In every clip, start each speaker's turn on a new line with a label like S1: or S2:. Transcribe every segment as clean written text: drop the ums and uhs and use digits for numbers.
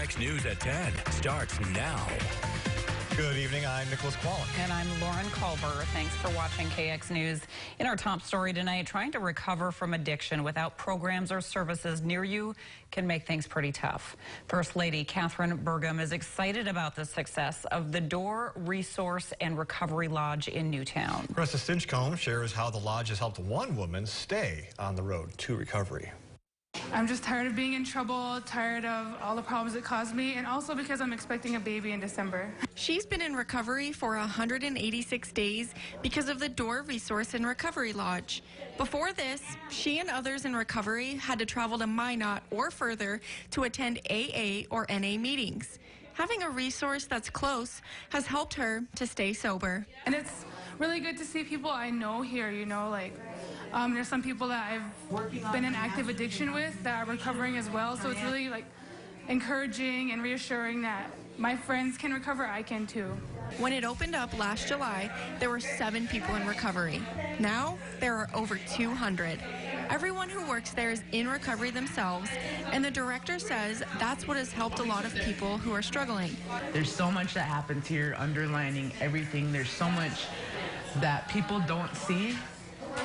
S1: KX News at 10 starts now.
S2: Good evening, I'm Nicholas Quallen.
S3: And I'm Lauren Culber. Thanks for watching KX News. In our top story tonight, trying to recover from addiction without programs or services near you can make things pretty tough. First Lady Catherine Burgum is excited about the success of the Door Resource and Recovery Lodge in Newtown.
S2: Caressa Stinchcomb shares how the lodge has helped one woman stay on the road to recovery.
S4: I'm just tired of being in trouble, tired of all the problems it caused me, and also because I'm expecting a baby in December.
S5: She's been in recovery for 186 days because of the Door Resource and Recovery Lodge. Before this, she and others in recovery had to travel to Minot or further to attend AA or NA meetings. Having a resource that's close has helped her to stay sober.
S4: And it's really good to see people I know here, you know, like there's some people that I've been in active addiction with that are recovering as well. So it's really like encouraging and reassuring that my friends can recover, I can too.
S5: When it opened up last July, there were 7 people in recovery. Now, there are over 200. Everyone who works there is in recovery themselves, and the director says that's what has helped a lot of people who are struggling.
S6: There's so much that happens here, underlining everything. There's so much that people don't see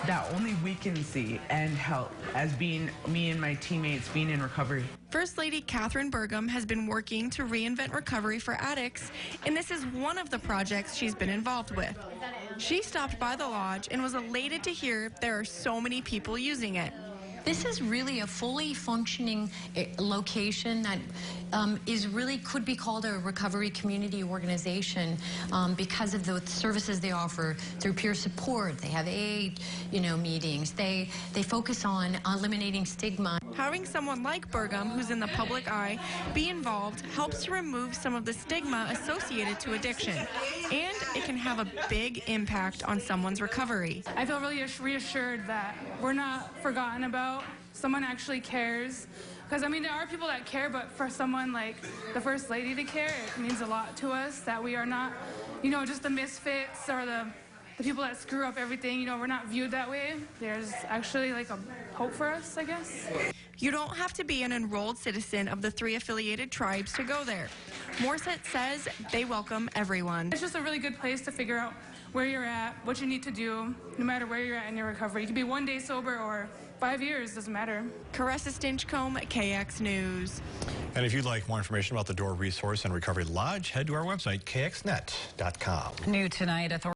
S6: that only we can see and help, as being me and my teammates being in recovery.
S5: First Lady Catherine Burgum has been working to reinvent recovery for addicts, and this is one of the projects she's been involved with. She stopped by the lodge and was elated to hear there are so many people using it.
S7: This is really a fully functioning location that could be called a recovery community organization because of the services they offer through peer support. They have aid, meetings. They focus on eliminating stigma.
S5: Having someone like Burgum, who's in the public eye, be involved helps to remove some of the stigma associated to addiction, and it can have a big impact on someone's recovery.
S4: I feel really reassured that we're not forgotten about. Someone actually cares. Because, there are people that care, but for someone like the First Lady to care, it means a lot to us that we are not, just the misfits or the people that screw up everything. We're not viewed that way. There's actually like a hope for us, I guess.
S5: You don't have to be an enrolled citizen of the 3 affiliated tribes to go there. Morset says they welcome everyone.
S4: It's just a really good place to figure out where you're at, what you need to do, no matter where you're at in your recovery. You could be 1 day sober or 5 years, doesn't matter.
S5: Caressa Stinchcomb, KX News.
S2: And if you'd like more information about the Door Resource and Recovery Lodge, head to our website, kxnet.com.
S3: New tonight, authorities